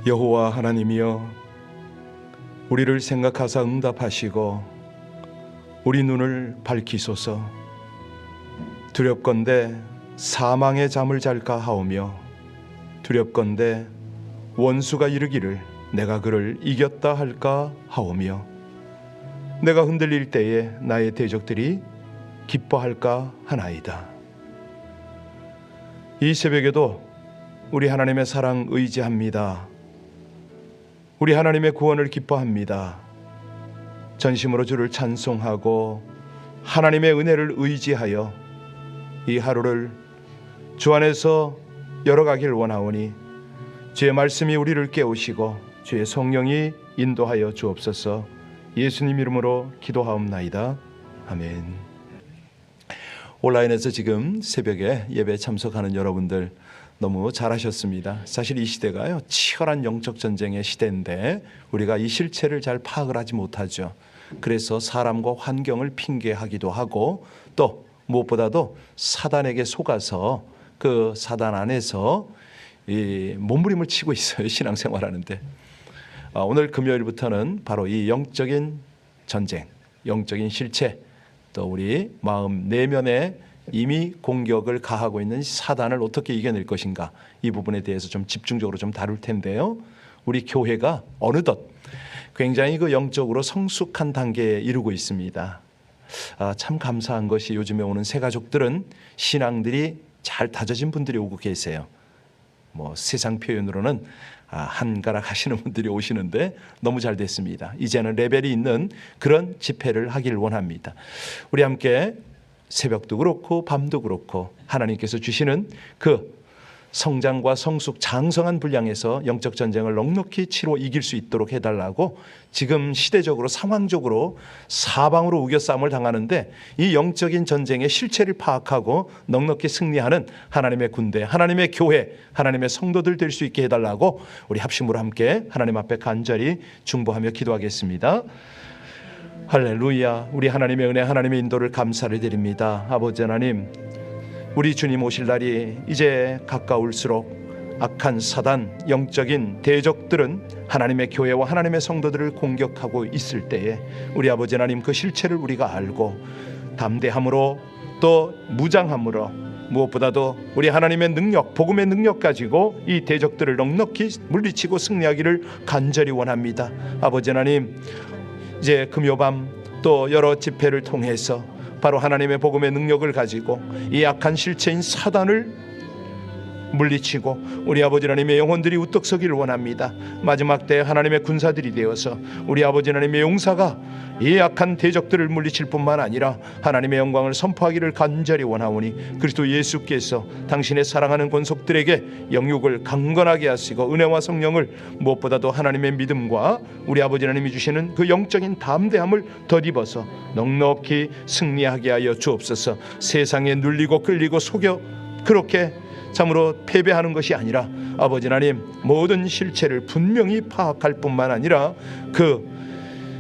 여호와 하나님이여, 우리를 생각하사 응답하시고 우리 눈을 밝히소서. 두렵건대 사망의 잠을 잘까 하오며 두렵건대 원수가 이르기를 내가 그를 이겼다 할까 하오며 내가 흔들릴 때에 나의 대적들이 기뻐할까 하나이다. 이 새벽에도 우리 하나님의 사랑 의지합니다. 우리 하나님의 구원을 기뻐합니다. 전심으로 주를 찬송하고 하나님의 은혜를 의지하여 이 하루를 주 안에서 열어가길 원하오니 주의 말씀이 우리를 깨우시고 주의 성령이 인도하여 주옵소서. 예수님 이름으로 기도하옵나이다. 아멘. 온라인에서 지금 새벽에 예배 참석하는 여러분들 너무 잘하셨습니다. 사실 이 시대가요, 치열한 영적 전쟁의 시대인데 우리가 이 실체를 잘 파악을 하지 못하죠. 그래서 사람과 환경을 핑계하기도 하고 또 무엇보다도 사단에게 속아서 그 사단 안에서 이 몸부림을 치고 있어요. 신앙생활하는데 오늘 금요일부터는 바로 이 영적인 전쟁, 영적인 실체, 또 우리 마음 내면에 이미 공격을 가하고 있는 사단을 어떻게 이겨낼 것인가, 이 부분에 대해서 좀 집중적으로 좀 다룰 텐데요. 우리 교회가 어느덧 굉장히 그 영적으로 성숙한 단계에 이르고 있습니다. 참 감사한 것이 요즘에 오는 새 가족들은 신앙들이 잘 다져진 분들이 오고 계세요. 뭐 세상 표현으로는 한가락 하시는 분들이 오시는데 너무 잘 됐습니다. 이제는 레벨이 있는 그런 집회를 하길 원합니다. 우리 함께 새벽도 그렇고 밤도 그렇고 하나님께서 주시는 그 성장과 성숙 장성한 분량에서 영적 전쟁을 넉넉히 치러 이길 수 있도록 해달라고, 지금 시대적으로 상황적으로 사방으로 우겨싸움을 당하는데 이 영적인 전쟁의 실체를 파악하고 넉넉히 승리하는 하나님의 군대, 하나님의 교회, 하나님의 성도들 될 수 있게 해달라고 우리 합심으로 함께 하나님 앞에 간절히 중보하며 기도하겠습니다. 할렐루야. 우리 하나님의 은혜, 하나님의 인도를 감사를 드립니다. 아버지 하나님, 우리 주님 오실 날이 이제 가까울수록 악한 사단, 영적인 대적들은 하나님의 교회와 하나님의 성도들을 공격하고 있을 때에 우리 아버지 하나님 그 실체를 우리가 알고 담대함으로 또 무장함으로 무엇보다도 우리 하나님의 능력, 복음의 능력 가지고 이 대적들을 넉넉히 물리치고 승리하기를 간절히 원합니다. 아버지 하나님, 이제 금요밤 또 여러 집회를 통해서 바로 하나님의 복음의 능력을 가지고 이 악한 실체인 사단을 물리치고 우리 아버지 하나님의 영혼들이 우뚝 서기를 원합니다. 마지막 때 하나님의 군사들이 되어서 우리 아버지 하나님의 용사가 이 악한 대적들을 물리칠 뿐만 아니라 하나님의 영광을 선포하기를 간절히 원하오니 그리스도 예수께서 당신의 사랑하는 권속들에게 영육을 강건하게 하시고 은혜와 성령을 무엇보다도 하나님의 믿음과 우리 아버지 하나님이 주시는 그 영적인 담대함을 덧입어서 넉넉히 승리하게 하여 주옵소서. 세상에 눌리고 끌리고 속여 그렇게 참으로 패배하는 것이 아니라 아버지 하나님 모든 실체를 분명히 파악할 뿐만 아니라 그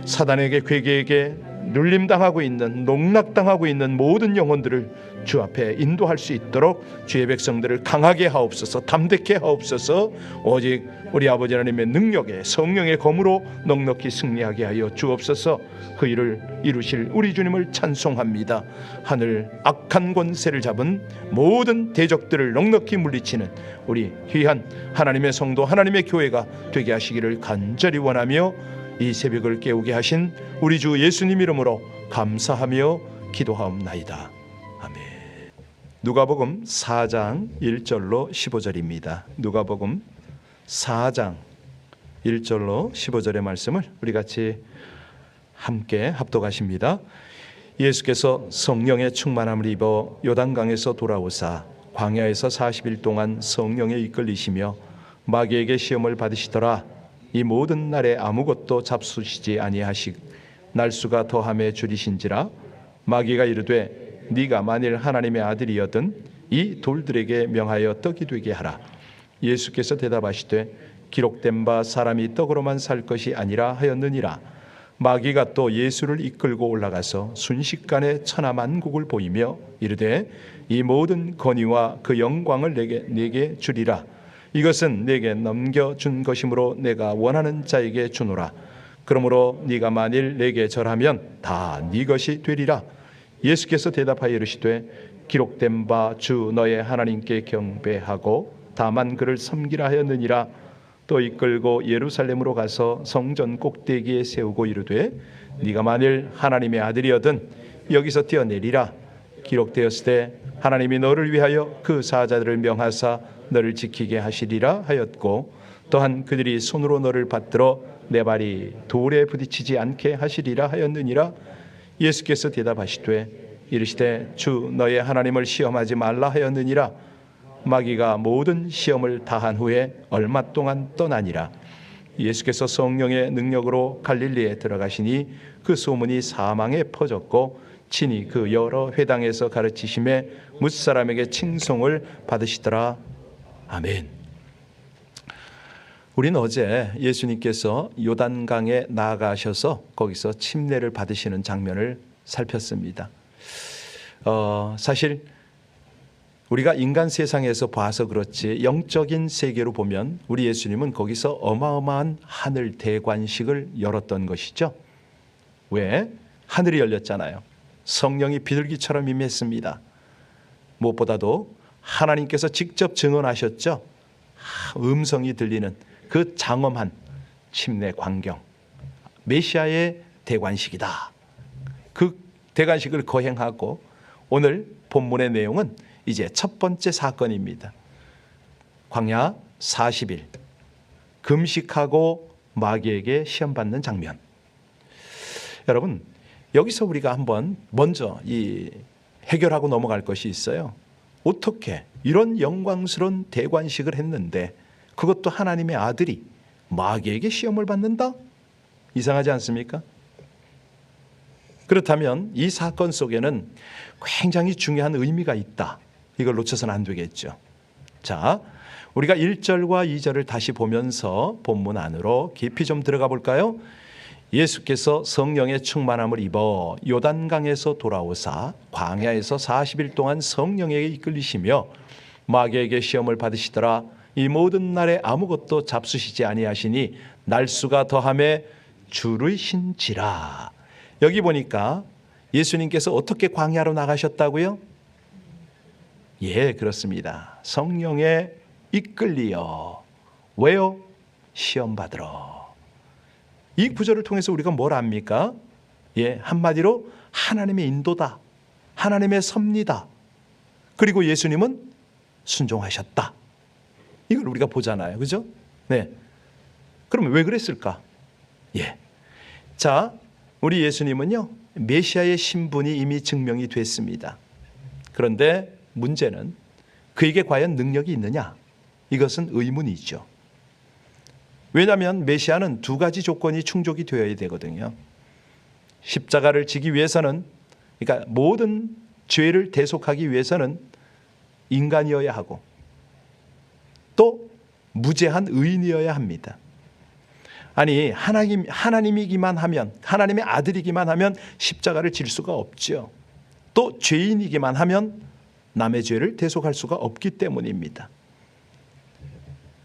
사단에게, 괴계에게 눌림당하고 있는, 농락당하고 있는 모든 영혼들을 주 앞에 인도할 수 있도록 주의 백성들을 강하게 하옵소서, 담대케 하옵소서. 오직 우리 아버지 하나님의 능력에 성령의 검으로 넉넉히 승리하게 하여 주옵소서. 그 일을 이루실 우리 주님을 찬송합니다. 하늘 악한 권세를 잡은 모든 대적들을 넉넉히 물리치는 우리 귀한 하나님의 성도, 하나님의 교회가 되게 하시기를 간절히 원하며 이 새벽을 깨우게 하신 우리 주 예수님 이름으로 감사하며 기도하옵나이다. 아멘. 누가복음 4장 1절로 15절입니다. 누가복음 4장 1절로 15절의 말씀을 우리 같이 함께 합독하십니다. 예수께서 성령의 충만함을 입어 요단강에서 돌아오사 광야에서 40일 동안 성령에 이끌리시며 마귀에게 시험을 받으시더라. 이 모든 날에 아무것도 잡수시지 아니하시 날수가 더함에 줄이신지라. 마귀가 이르되 네가 만일 하나님의 아들이여든 이 돌들에게 명하여 떡이 되게 하라. 예수께서 대답하시되 기록된 바 사람이 떡으로만 살 것이 아니라 하였느니라. 마귀가 또 예수를 이끌고 올라가서 순식간에 천하만국을 보이며 이르되 이 모든 권위와 그 영광을 내게 주리라. 이것은 내게 넘겨준 것이므로 내가 원하는 자에게 주노라. 그러므로 네가 만일 내게 절하면 다 네 것이 되리라. 예수께서 대답하여 이르시되 기록된 바 주 너의 하나님께 경배하고 다만 그를 섬기라 하였느니라. 또 이끌고 예루살렘으로 가서 성전 꼭대기에 세우고 이르되 네가 만일 하나님의 아들이거든 여기서 뛰어내리라. 기록되었으되 하나님이 너를 위하여 그 사자들을 명하사 너를 지키게 하시리라 하였고 또한 그들이 손으로 너를 받들어 내 발이 돌에 부딪히지 않게 하시리라 하였느니라. 예수께서 대답하시되 이르시되 주 너의 하나님을 시험하지 말라 하였느니라. 마귀가 모든 시험을 다한 후에 얼마 동안 떠나니라. 예수께서 성령의 능력으로 갈릴리에 들어가시니 그 소문이 사망에 퍼졌고 친히 그 여러 회당에서 가르치심에 뭇사람에게 칭송을 받으시더라. 아멘. 우리는 어제 예수님께서 요단강에 나아가셔서 거기서 침례를 받으시는 장면을 살폈습니다. 사실 우리가 인간 세상에서 봐서 그렇지 영적인 세계로 보면 우리 예수님은 거기서 어마어마한 하늘 대관식을 열었던 것이죠. 왜? 하늘이 열렸잖아요. 성령이 비둘기처럼 임했습니다. 무엇보다도 하나님께서 직접 증언하셨죠. 음성이 들리는 그 장엄한 침례 광경, 메시아의 대관식이다. 그 대관식을 거행하고 오늘 본문의 내용은 이제 첫 번째 사건입니다. 광야 40일 금식하고 마귀에게 시험받는 장면. 여러분, 여기서 우리가 한번 먼저 해결하고 넘어갈 것이 있어요. 어떻게 이런 영광스러운 대관식을 했는데 그것도 하나님의 아들이 마귀에게 시험을 받는다? 이상하지 않습니까? 그렇다면 이 사건 속에는 굉장히 중요한 의미가 있다. 이걸 놓쳐서는 안 되겠죠. 자, 우리가 1절과 2절을 다시 보면서 본문 안으로 깊이 좀 들어가 볼까요? 예수께서 성령의 충만함을 입어 요단강에서 돌아오사 광야에서 40일 동안 성령에게 이끌리시며 마귀에게 시험을 받으시더라. 이 모든 날에 아무것도 잡수시지 아니하시니 날수가 더함에 줄으신지라. 여기 보니까 예수님께서 어떻게 광야로 나가셨다고요? 예, 그렇습니다. 성령에 이끌리어. 왜요? 시험 받으러. 이 구절을 통해서 우리가 뭘 압니까? 예, 한마디로 하나님의 인도다. 하나님의 섭리다. 그리고 예수님은 순종하셨다. 이걸 우리가 보잖아요. 그죠? 네. 그러면 왜 그랬을까? 예. 자, 우리 예수님은요, 메시아의 신분이 이미 증명이 됐습니다. 그런데 문제는 그에게 과연 능력이 있느냐? 이것은 의문이죠. 왜냐하면 메시아는 두 가지 조건이 충족이 되어야 되거든요. 십자가를 지기 위해서는, 그러니까 모든 죄를 대속하기 위해서는 인간이어야 하고 또 무죄한 의인이어야 합니다. 아니, 하나님이기만 하면, 하나님의 아들이기만 하면 십자가를 질 수가 없죠. 또 죄인이기만 하면 남의 죄를 대속할 수가 없기 때문입니다.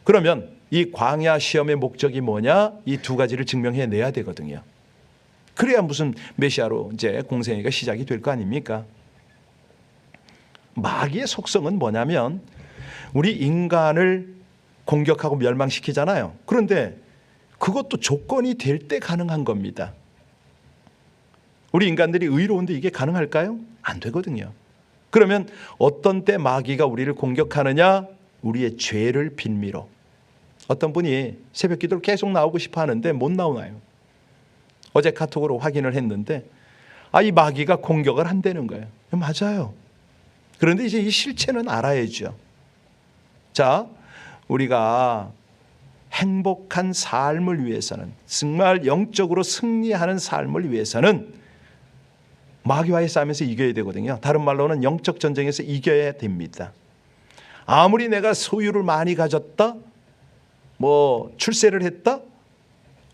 그러면 이 광야 시험의 목적이 뭐냐? 이 두 가지를 증명해내야 되거든요. 그래야 무슨 메시아로 이제 공생애가 시작이 될 거 아닙니까? 마귀의 속성은 뭐냐면 우리 인간을 공격하고 멸망시키잖아요. 그런데 그것도 조건이 될 때 가능한 겁니다. 우리 인간들이 의로운데 이게 가능할까요? 안 되거든요. 그러면 어떤 때 마귀가 우리를 공격하느냐? 우리의 죄를 빌미로. 어떤 분이 새벽 기도를 계속 나오고 싶어 하는데 못 나오나요? 어제 카톡으로 확인을 했는데 이 마귀가 공격을 한다는 거예요. 맞아요. 그런데 이제 이 실체는 알아야죠. 자, 우리가 행복한 삶을 위해서는, 정말 영적으로 승리하는 삶을 위해서는 마귀와의 싸움에서 이겨야 되거든요. 다른 말로는 영적 전쟁에서 이겨야 됩니다. 아무리 내가 소유를 많이 가졌다, 출세를 했다,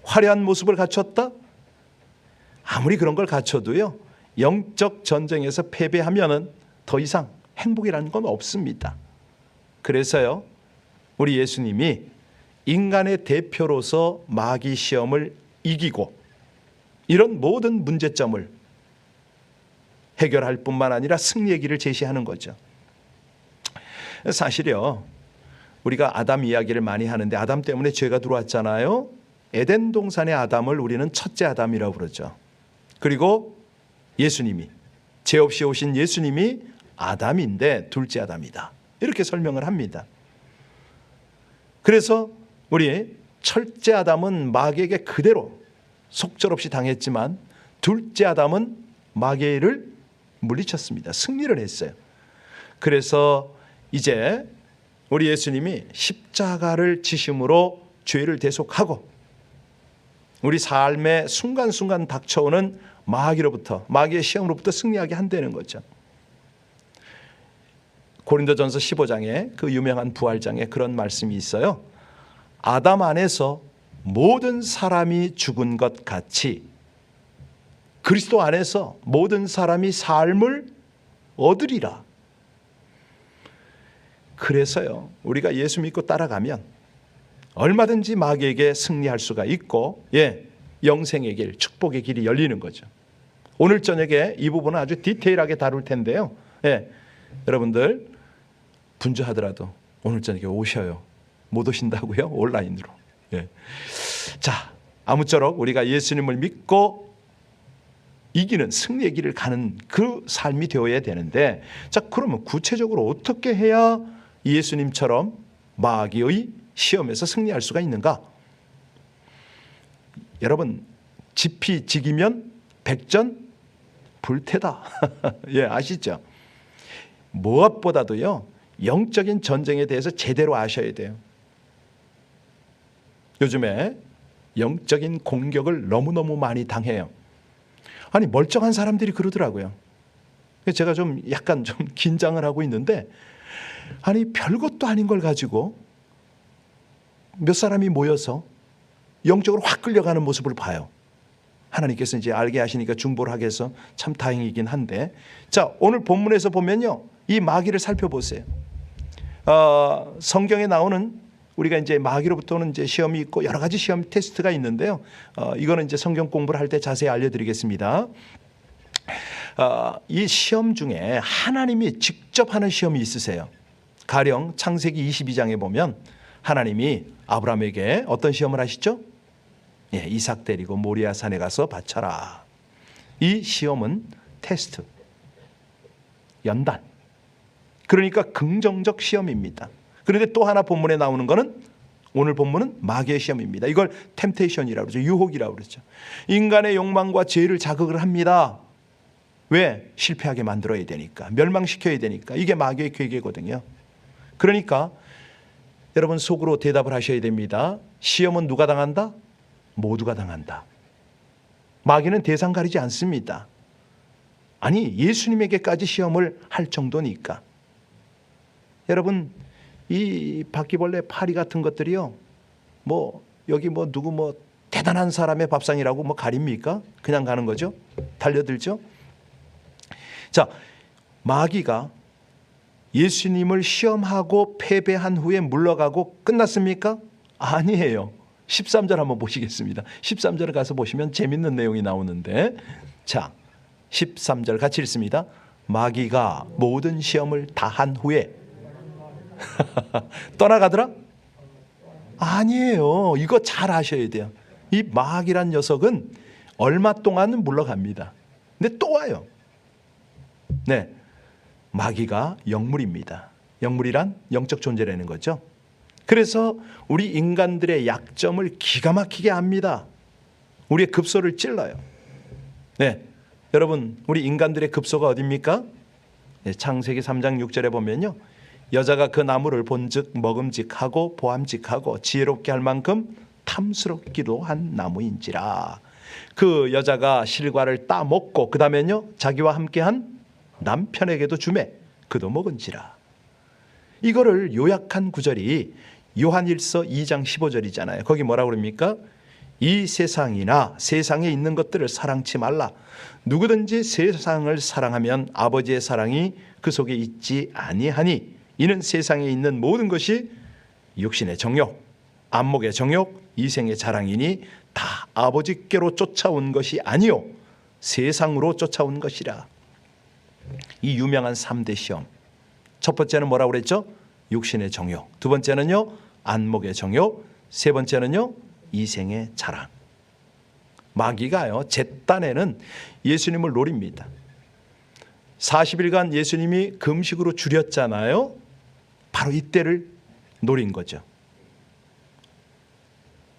화려한 모습을 갖췄다, 아무리 그런 걸 갖춰도요, 영적 전쟁에서 패배하면은 더 이상 행복이라는 건 없습니다. 그래서요, 우리 예수님이 인간의 대표로서 마귀 시험을 이기고 이런 모든 문제점을 해결할 뿐만 아니라 승리의 길을 제시하는 거죠. 사실요, 우리가 아담 이야기를 많이 하는데 아담 때문에 죄가 들어왔잖아요. 에덴 동산의 아담을 우리는 첫째 아담이라고 부르죠. 그리고 예수님이, 죄 없이 오신 예수님이 아담인데 둘째 아담이다, 이렇게 설명을 합니다. 그래서 우리 첫째 아담은 마귀에게 그대로 속절없이 당했지만 둘째 아담은 마귀를 물리쳤습니다. 승리를 했어요. 그래서 이제 우리 예수님이 십자가를 지심으로 죄를 대속하고 우리 삶의 순간순간 닥쳐오는 마귀로부터, 마귀의 시험으로부터 승리하게 한다는 거죠. 고린도전서 15장에 그 유명한 부활장에 그런 말씀이 있어요. 아담 안에서 모든 사람이 죽은 것 같이 그리스도 안에서 모든 사람이 삶을 얻으리라. 그래서요, 우리가 예수 믿고 따라가면 얼마든지 마귀에게 승리할 수가 있고, 영생의 길, 축복의 길이 열리는 거죠. 오늘 저녁에 이 부분은 아주 디테일하게 다룰 텐데요. 여러분들 분주하더라도 오늘 저녁에 오셔요. 못 오신다고요? 온라인으로. 자, 아무쪼록 우리가 예수님을 믿고 이기는 승리의 길을 가는 그 삶이 되어야 되는데, 자, 그러면 구체적으로 어떻게 해야 예수님처럼 마귀의 시험에서 승리할 수가 있는가? 여러분, 지피지기면 백전불태다. 아시죠? 무엇보다도요, 영적인 전쟁에 대해서 제대로 아셔야 돼요. 요즘에 영적인 공격을 너무너무 많이 당해요. 아니, 멀쩡한 사람들이 그러더라고요. 제가 좀 약간 좀 긴장을 하고 있는데, 아니, 별것도 아닌 걸 가지고 몇 사람이 모여서 영적으로 확 끌려가는 모습을 봐요. 하나님께서 이제 알게 하시니까 중보를 하게 해서 참 다행이긴 한데, 자, 오늘 본문에서 보면요, 이 마귀를 살펴보세요. 성경에 나오는 우리가 이제 마귀로부터는 이제 시험이 있고 여러 가지 시험 테스트가 있는데요. 이거는 이제 성경 공부를 할 때 자세히 알려드리겠습니다. 이 시험 중에 하나님이 직접 하는 시험이 있으세요. 가령 창세기 22장에 보면 하나님이 아브라함에게 어떤 시험을 하시죠? 이삭 데리고 모리아 산에 가서 바쳐라. 이 시험은 테스트, 연단. 그러니까 긍정적 시험입니다. 그런데 또 하나 본문에 나오는 것은, 오늘 본문은 마귀의 시험입니다. 이걸 템테이션이라고 그러죠. 유혹이라고 그러죠. 인간의 욕망과 죄를 자극을 합니다. 왜? 실패하게 만들어야 되니까, 멸망시켜야 되니까. 이게 마귀의 계획이거든요. 그러니까 여러분 속으로 대답을 하셔야 됩니다. 시험은 누가 당한다? 모두가 당한다. 마귀는 대상 가리지 않습니다. 아니, 예수님에게까지 시험을 할 정도니까. 여러분, 이 바퀴벌레 파리 같은 것들이요, 여기 누구 대단한 사람의 밥상이라고 가립니까? 그냥 가는 거죠. 달려들죠. 자, 마귀가 예수님을 시험하고 패배한 후에 물러가고 끝났습니까? 아니에요. 13절 한번 보시겠습니다. 13절에 가서 보시면 재밌는 내용이 나오는데, 자, 13절 같이 읽습니다. 마귀가 모든 시험을 다 한 후에 떠나가더라? 아니에요. 이거 잘 아셔야 돼요. 이 마귀란 녀석은 얼마 동안은 물러갑니다. 근데 또 와요. 마귀가 영물입니다. 영물이란 영적 존재라는 거죠. 그래서 우리 인간들의 약점을 기가 막히게 압니다. 우리의 급소를 찔러요. 여러분, 우리 인간들의 급소가 어디입니까? 창세기 3장 6절에 보면요, 여자가 그 나무를 본즉 먹음직하고 보암직하고 지혜롭게 할 만큼 탐스럽기도 한 나무인지라. 그 여자가 실과를 따먹고 그 다음에는요, 자기와 함께한 남편에게도 주매 그도 먹은지라. 이거를 요약한 구절이 요한일서 2장 15절이잖아요. 거기 뭐라고 그럽니까? 이 세상이나 세상에 있는 것들을 사랑치 말라. 누구든지 세상을 사랑하면 아버지의 사랑이 그 속에 있지 아니하니 이는 세상에 있는 모든 것이 육신의 정욕, 안목의 정욕, 이생의 자랑이니 다 아버지께로 쫓아온 것이 아니요 세상으로 쫓아온 것이라. 이 유명한 3대 시험. 첫 번째는 뭐라고 그랬죠? 육신의 정욕. 두 번째는요, 안목의 정욕. 세 번째는요, 이생의 자랑. 마귀가요, 제 딴에는 예수님을 노립니다. 40일간 예수님이 금식으로 줄였잖아요. 바로 이때를 노린 거죠.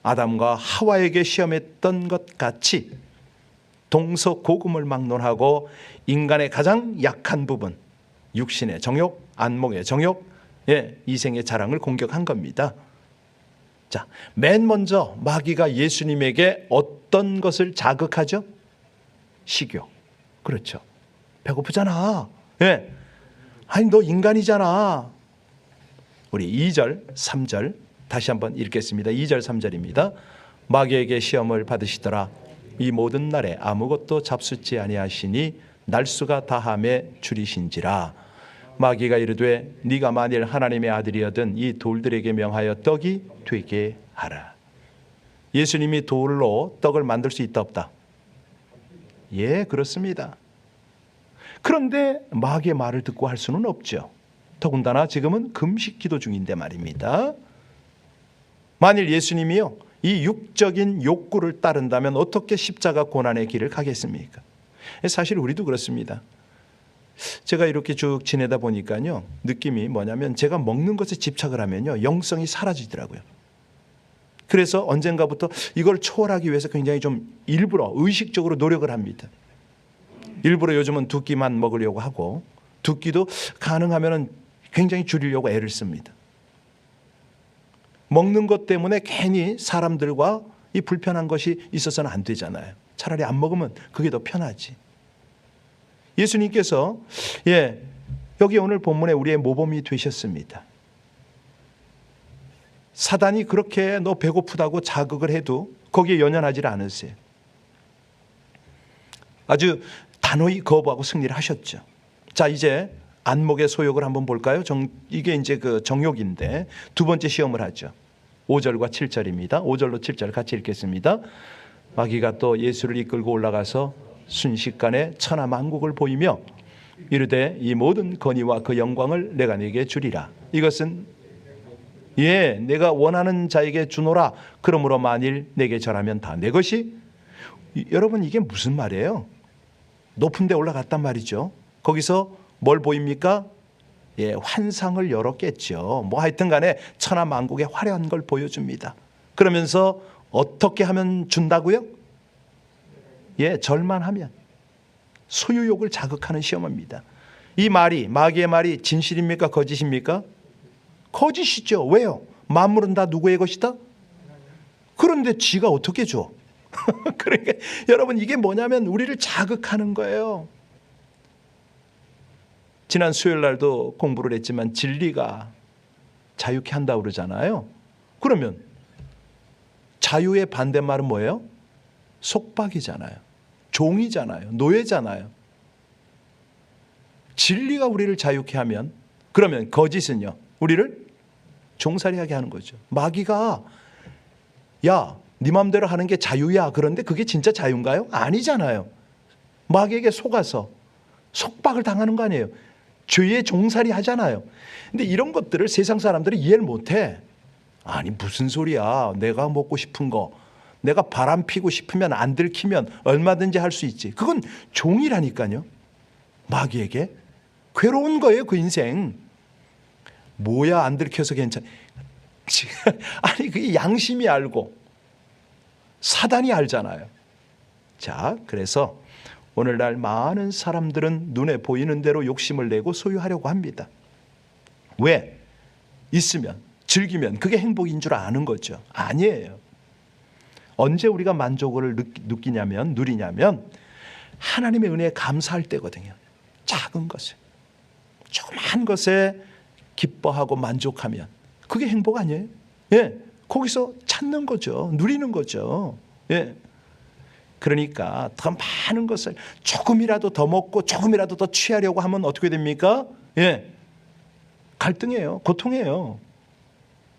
아담과 하와에게 시험했던 것 같이 동서고금을 막론하고 인간의 가장 약한 부분, 육신의 정욕, 안목의 정욕, 이생의 자랑을 공격한 겁니다. 자, 맨 먼저 마귀가 예수님에게 어떤 것을 자극하죠? 식욕. 그렇죠. 배고프잖아. 아니 너 인간이잖아. 우리 2절, 3절 다시 한번 읽겠습니다. 2절, 3절입니다. 마귀에게 시험을 받으시더라. 이 모든 날에 아무것도 잡숫지 아니하시니 날수가 다함에 줄이신지라. 마귀가 이르되 네가 만일 하나님의 아들이여든 이 돌들에게 명하여 떡이 되게 하라. 예수님이 돌로 떡을 만들 수 있다 없다? 예, 그렇습니다. 그런데 마귀의 말을 듣고 할 수는 없죠. 더군다나 지금은 금식 기도 중인데 말입니다. 만일 예수님이요 이 육적인 욕구를 따른다면 어떻게 십자가 고난의 길을 가겠습니까? 사실 우리도 그렇습니다. 제가 이렇게 쭉 지내다 보니까요 느낌이 뭐냐면 제가 먹는 것에 집착을 하면요 영성이 사라지더라고요. 그래서 언젠가부터 이걸 초월하기 위해서 굉장히 좀 일부러 의식적으로 노력을 합니다. 일부러 요즘은 두 끼만 먹으려고 하고 두 끼도 가능하면 굉장히 줄이려고 애를 씁니다. 먹는 것 때문에 괜히 사람들과 이 불편한 것이 있어서는 안 되잖아요. 차라리 안 먹으면 그게 더 편하지. 예수님께서 여기 오늘 본문에 우리의 모범이 되셨습니다. 사단이 그렇게 너 배고프다고 자극을 해도 거기에 연연하지 않으세요. 아주 단호히 거부하고 승리를 하셨죠. 자, 이제 안목의 소욕을 한번 볼까요? 이게 이제 그 정욕인데 두 번째 시험을 하죠. 5절과 7절입니다. 5절로 7절 같이 읽겠습니다. 마귀가 또 예수를 이끌고 올라가서 순식간에 천하만국을 보이며 이르되 이 모든 권위와 그 영광을 내가 네게 주리라. 이것은 내가 원하는 자에게 주노라. 그러므로 만일 내게 절하면 다 내 것이. 여러분 이게 무슨 말이에요? 높은 데 올라갔단 말이죠. 거기서 뭘 보입니까? 환상을 열었겠죠. 뭐 하여튼 간에 천하만국의 화려한 걸 보여줍니다. 그러면서 어떻게 하면 준다고요? 절만 하면. 소유욕을 자극하는 시험입니다. 이 말이, 마귀의 말이 진실입니까? 거짓입니까? 거짓이죠. 왜요? 만물은 다 누구의 것이다? 그런데 지가 어떻게 줘? 그러니까 여러분 이게 뭐냐면 우리를 자극하는 거예요. 지난 수요일 날도 공부를 했지만 진리가 자유케 한다고 그러잖아요. 그러면 자유의 반대말은 뭐예요? 속박이잖아요. 종이잖아요. 노예잖아요. 진리가 우리를 자유케 하면 그러면 거짓은요 우리를 종살이하게 하는 거죠. 마귀가 네 맘대로 하는 게 자유야. 그런데 그게 진짜 자유인가요? 아니잖아요. 마귀에게 속아서 속박을 당하는 거 아니에요. 죄의 종살이 하잖아요. 근데 이런 것들을 세상 사람들이 이해를 못해. 아니 무슨 소리야. 내가 먹고 싶은 거 내가 바람 피고 싶으면 안 들키면 얼마든지 할 수 있지. 그건 종이라니까요. 마귀에게 괴로운 거예요. 그 인생. 뭐야 안 들켜서 괜찮아. 아니 그게 양심이 알고 사단이 알잖아요. 자, 그래서 오늘날 많은 사람들은 눈에 보이는 대로 욕심을 내고 소유하려고 합니다. 왜? 있으면, 즐기면 그게 행복인 줄 아는 거죠. 아니에요. 언제 우리가 만족을 누리냐면 하나님의 은혜에 감사할 때거든요. 작은 것에, 조그만 것에 기뻐하고 만족하면 그게 행복 아니에요? 거기서 찾는 거죠. 누리는 거죠. 그러니까 더 많은 것을 조금이라도 더 먹고 조금이라도 더 취하려고 하면 어떻게 됩니까? 갈등이에요. 고통이에요.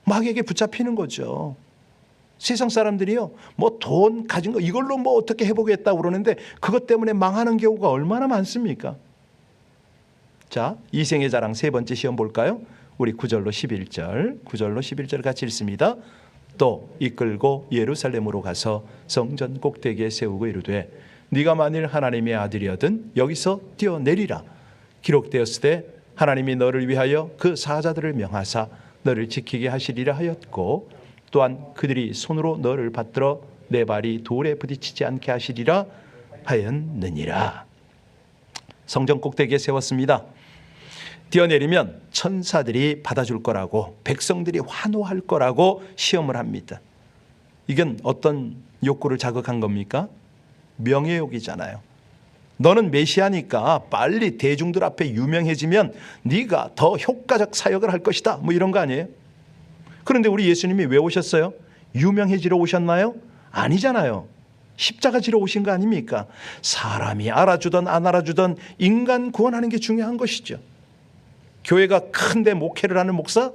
마귀에게 붙잡히는 거죠. 세상 사람들이요, 뭐 돈 가진 거 이걸로 뭐 어떻게 해보겠다고 그러는데 그것 때문에 망하는 경우가 얼마나 많습니까? 자, 이생의 자랑 세 번째 시험 볼까요? 우리 9절로 11절 같이 읽습니다. 또 이끌고 예루살렘으로 가서 성전 꼭대기에 세우고 이르되 네가 만일 하나님의 아들이거든 여기서 뛰어내리라. 기록되었을 때 하나님이 너를 위하여 그 사자들을 명하사 너를 지키게 하시리라 하였고 또한 그들이 손으로 너를 받들어 내 발이 돌에 부딪히지 않게 하시리라 하였느니라. 성전 꼭대기에 세웠습니다. 뛰어내리면 천사들이 받아줄 거라고, 백성들이 환호할 거라고 시험을 합니다. 이건 어떤 욕구를 자극한 겁니까? 명예욕이잖아요. 너는 메시아니까 빨리 대중들 앞에 유명해지면 네가 더 효과적 사역을 할 것이다, 뭐 이런 거 아니에요? 그런데 우리 예수님이 왜 오셨어요? 유명해지러 오셨나요? 아니잖아요. 십자가 지러 오신 거 아닙니까? 사람이 알아주든 안 알아주든 인간 구원하는 게 중요한 것이죠. 교회가 큰데 목회를 하는 목사?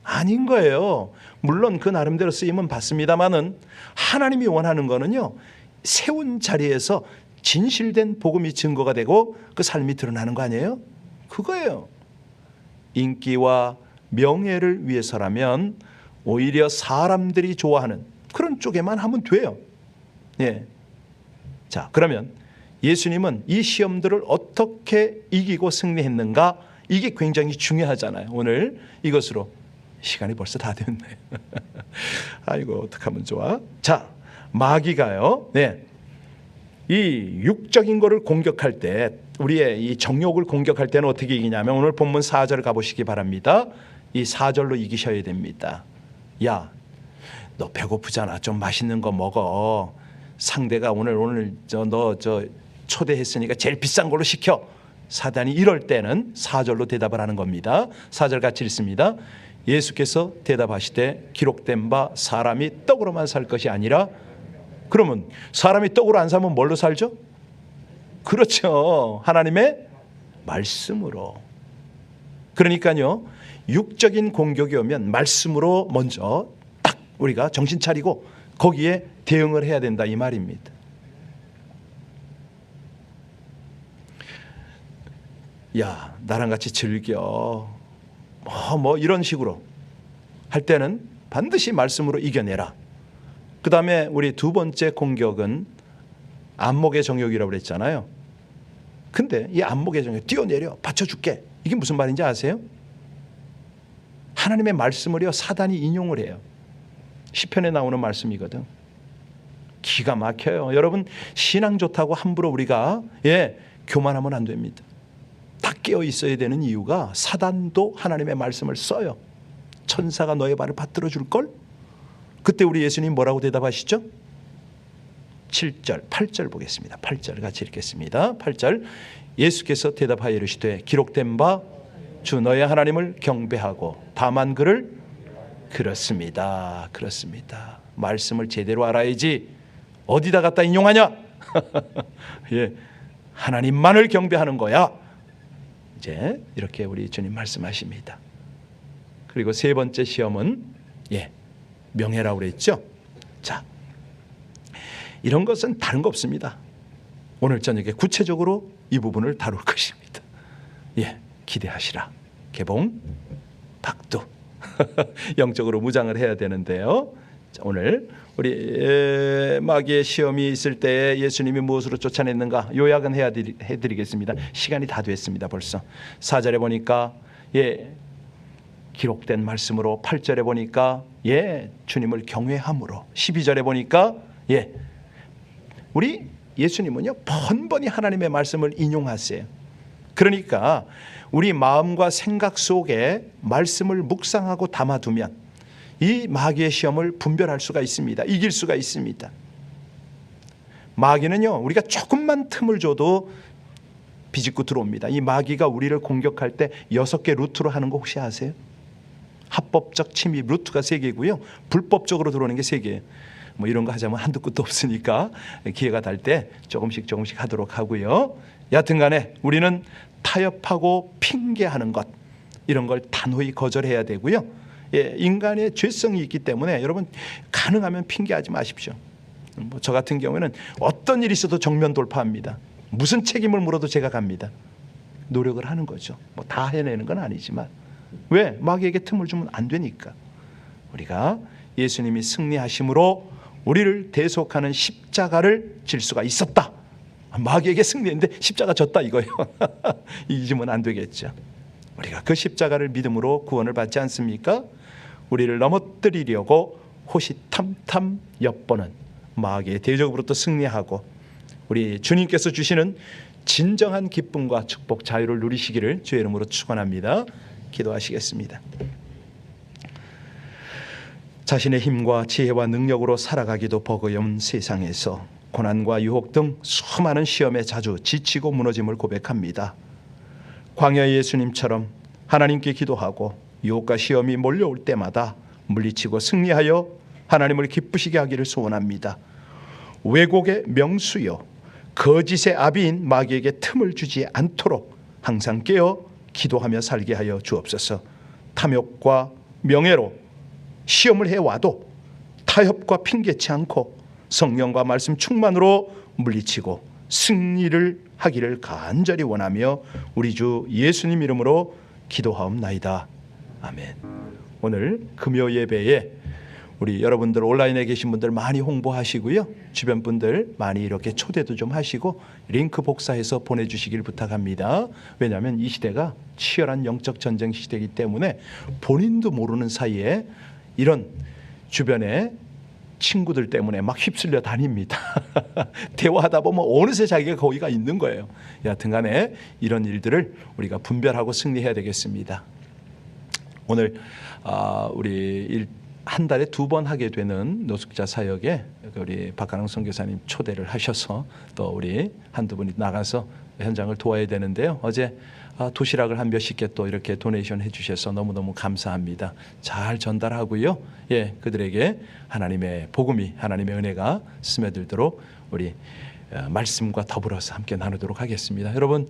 아닌 거예요. 물론 그 나름대로 쓰임은 받습니다만은 하나님이 원하는 거는요, 세운 자리에서 진실된 복음이 증거가 되고 그 삶이 드러나는 거 아니에요? 그거예요. 인기와 명예를 위해서라면 오히려 사람들이 좋아하는 그런 쪽에만 하면 돼요. 예. 자, 그러면 예수님은 이 시험들을 어떻게 이기고 승리했는가? 이게 굉장히 중요하잖아요. 오늘 이것으로 시간이 벌써 다 됐네. 아이고, 어떡하면 좋아. 자, 마귀가요, 네, 이 육적인 거를 공격할 때, 우리의 이 정욕을 공격할 때는 어떻게 이기냐면 오늘 본문 4절 가보시기 바랍니다. 이 4절로 이기셔야 됩니다. 야, 너 배고프잖아. 좀 맛있는 거 먹어. 상대가 오늘 너 초대했으니까 제일 비싼 걸로 시켜. 사단이 이럴 때는 4절로 대답을 하는 겁니다. 4절 같이 읽습니다. 예수께서 대답하시되 기록된 바 사람이 떡으로만 살 것이 아니라, 그러면 사람이 떡으로 안 살면 뭘로 살죠? 그렇죠. 하나님의 말씀으로. 그러니까요, 육적인 공격이 오면 말씀으로 먼저 딱 우리가 정신 차리고 거기에 대응을 해야 된다, 이 말입니다. 야, 나랑 같이 즐겨. 뭐 이런 식으로 할 때는 반드시 말씀으로 이겨내라. 그 다음에 우리 두 번째 공격은 안목의 정욕이라고 그랬잖아요. 근데 이 안목의 정욕, 뛰어내려 받쳐줄게, 이게 무슨 말인지 아세요? 하나님의 말씀을요, 사단이 인용을 해요. 시편에 나오는 말씀이거든. 기가 막혀요. 여러분, 신앙 좋다고 함부로 우리가 교만하면 안 됩니다. 딱 깨어 있어야 되는 이유가 사단도 하나님의 말씀을 써요. 천사가 너의 발을 받들어 줄걸? 그때 우리 예수님 뭐라고 대답하시죠? 7절, 8절 보겠습니다. 8절 같이 읽겠습니다. 8절, 예수께서 대답하여 이르시되 기록된 바 주 너의 하나님을 경배하고 다만 그를, 그렇습니다. 그렇습니다. 말씀을 제대로 알아야지 어디다 갖다 인용하냐? 예, 하나님만을 경배하는 거야. 이제 이렇게 우리 주님 말씀하십니다. 그리고 세 번째 시험은 명예라고 그랬죠. 자, 이런 것은 다른 거 없습니다. 오늘 저녁에 구체적으로 이 부분을 다룰 것입니다. 기대하시라. 개봉 박두. 영적으로 무장을 해야 되는데요. 자, 오늘 우리 마귀의 시험이 있을 때 예수님이 무엇으로 쫓아냈는가 요약은 해드리겠습니다. 시간이 다 됐습니다. 벌써 4절에 보니까 기록된 말씀으로, 8절에 보니까 주님을 경외함으로, 12절에 보니까 우리 예수님은요 번번이 하나님의 말씀을 인용하세요. 그러니까 우리 마음과 생각 속에 말씀을 묵상하고 담아두면 이 마귀의 시험을 분별할 수가 있습니다. 이길 수가 있습니다. 마귀는요, 우리가 조금만 틈을 줘도 비집고 들어옵니다. 이 마귀가 우리를 공격할 때 6개 루트로 하는 거 혹시 아세요? 합법적 침입 루트가 3개고요. 불법적으로 들어오는 게 3개예요. 뭐 이런 거 하자면 한두 끝도 없으니까 기회가 될 때 조금씩 하도록 하고요. 여하튼 간에 우리는 타협하고 핑계하는 것, 이런 걸 단호히 거절해야 되고요. 예, 인간의 죄성이 있기 때문에 여러분 가능하면 핑계하지 마십시오. 저 같은 경우에는 어떤 일이 있어도 정면 돌파합니다. 무슨 책임을 물어도 제가 갑니다. 노력을 하는 거죠. 뭐 다 해내는 건 아니지만 왜? 마귀에게 틈을 주면 안 되니까. 우리가 예수님이 승리하심으로 우리를 대속하는 십자가를 질 수가 있었다. 마귀에게 승리했는데 십자가 졌다 이거예요. 잊으면 안 되겠죠. 우리가 그 십자가를 믿음으로 구원을 받지 않습니까? 우리를 넘어뜨리려고 호시탐탐 엿보는 마귀의 대적으로부터 승리하고 우리 주님께서 주시는 진정한 기쁨과 축복, 자유를 누리시기를 주의 이름으로 축원합니다. 기도하시겠습니다. 자신의 힘과 지혜와 능력으로 살아가기도 버거운 세상에서 고난과 유혹 등 수많은 시험에 자주 지치고 무너짐을 고백합니다. 광야의 예수님처럼 하나님께 기도하고 유혹과 시험이 몰려올 때마다 물리치고 승리하여 하나님을 기쁘시게 하기를 소원합니다. 왜곡의 명수여 거짓의 아비인 마귀에게 틈을 주지 않도록 항상 깨어 기도하며 살게 하여 주옵소서. 탐욕과 명예로 시험을 해와도 타협과 핑계치 않고 성령과 말씀 충만으로 물리치고 승리를 하기를 간절히 원하며 우리 주 예수님 이름으로 기도하옵나이다. 아멘. 오늘 금요 예배에 우리 여러분들 온라인에 계신 분들 많이 홍보하시고요. 주변 분들 많이 이렇게 초대도 좀 하시고 링크 복사해서 보내주시길 부탁합니다. 왜냐하면 이 시대가 치열한 영적 전쟁 시대이기 때문에 본인도 모르는 사이에 이런 주변에 친구들 때문에 막 휩쓸려 다닙니다. 대화하다 보면 어느새 자기가 거기가 있는 거예요. 여하튼 간에 이런 일들을 우리가 분별하고 승리해야 되겠습니다. 오늘 우리 한 달에 2번 하게 되는 노숙자 사역에 우리 박가능 선교사님 초대를 하셔서 또 우리 한두 분이 나가서 현장을 도와야 되는데요. 어제 도시락을 한 몇십 개 또 이렇게 도네이션 해주셔서 너무너무 감사합니다. 잘 전달하고요. 예, 그들에게 하나님의 복음이, 하나님의 은혜가 스며들도록 우리 말씀과 더불어서 함께 나누도록 하겠습니다. 여러분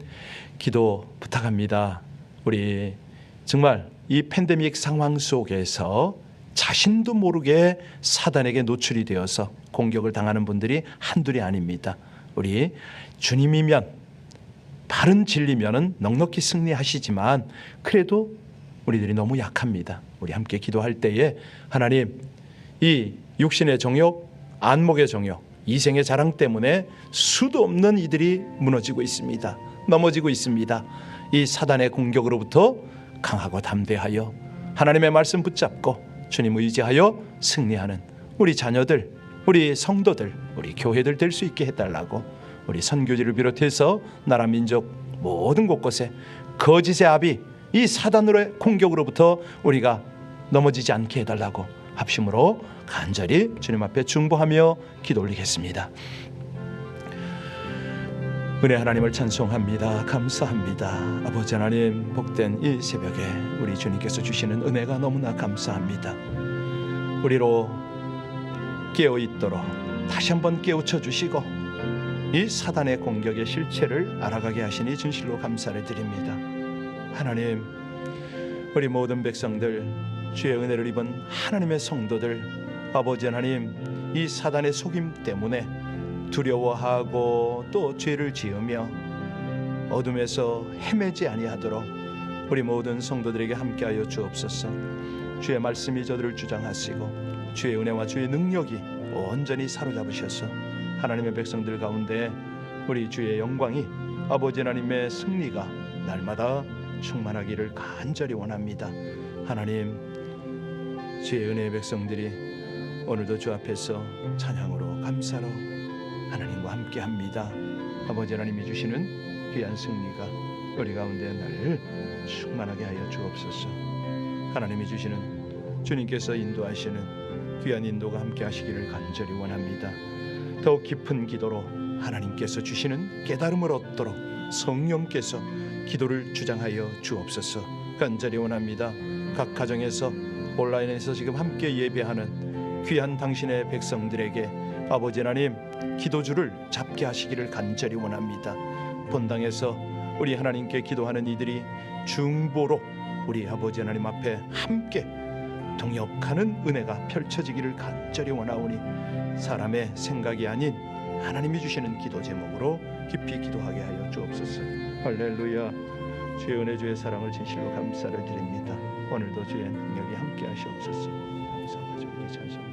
기도 부탁합니다. 우리 정말 이 팬데믹 상황 속에서 자신도 모르게 사단에게 노출이 되어서 공격을 당하는 분들이 한둘이 아닙니다. 우리 주님이면 바른 진리면은 넉넉히 승리하시지만 그래도 우리들이 너무 약합니다. 우리 함께 기도할 때에 하나님 이 육신의 정욕, 안목의 정욕, 이생의 자랑 때문에 수도 없는 이들이 무너지고 있습니다. 넘어지고 있습니다. 이 사단의 공격으로부터 강하고 담대하여 하나님의 말씀 붙잡고 주님 의지하여 승리하는 우리 자녀들, 우리 성도들, 우리 교회들 될 수 있게 해달라고 우리 선교지를 비롯해서 나라 민족 모든 곳곳에 거짓의 아비 이 사단으로의 공격으로부터 우리가 넘어지지 않게 해달라고 합심으로 간절히 주님 앞에 중보하며 기도 올리겠습니다. 은혜 하나님을 찬송합니다. 감사합니다. 아버지 하나님 복된 이 새벽에 우리 주님께서 주시는 은혜가 너무나 감사합니다. 우리로 깨어있도록 다시 한번 깨우쳐 주시고 이 사단의 공격의 실체를 알아가게 하시니 진실로 감사를 드립니다. 하나님 우리 모든 백성들 주의 은혜를 입은 하나님의 성도들 아버지 하나님 이 사단의 속임 때문에 두려워하고 또 죄를 지으며 어둠에서 헤매지 아니하도록 우리 모든 성도들에게 함께하여 주옵소서. 주의 말씀이 저들을 주장하시고 주의 은혜와 주의 능력이 온전히 사로잡으셔서 하나님의 백성들 가운데 우리 주의 영광이 아버지 하나님의 승리가 날마다 충만하기를 간절히 원합니다. 하나님 주의 은혜의 백성들이 오늘도 주 앞에서 찬양으로 감사로 하나님과 함께합니다. 아버지 하나님이 주시는 귀한 승리가 우리 가운데 늘 충만하게 하여 주옵소서. 하나님이 주시는 주님께서 인도하시는 귀한 인도가 함께 하시기를 간절히 원합니다. 더욱 깊은 기도로 하나님께서 주시는 깨달음을 얻도록 성령께서 기도를 주장하여 주옵소서. 간절히 원합니다. 각 가정에서 온라인에서 지금 함께 예배하는 귀한 당신의 백성들에게 아버지 하나님 기도줄을 잡게 하시기를 간절히 원합니다. 본당에서 우리 하나님께 기도하는 이들이 중보로 우리 아버지 하나님 앞에 함께 동역하는 은혜가 펼쳐지기를 간절히 원하오니 사람의 생각이 아닌 하나님이 주시는 기도 제목으로 깊이 기도하게 하여 주옵소서. 할렐루야. 주의 은혜 주의 사랑을 진실로 감사를 드립니다. 오늘도 주의 능력이 함께 하시옵소서. 감사하죠. 찬송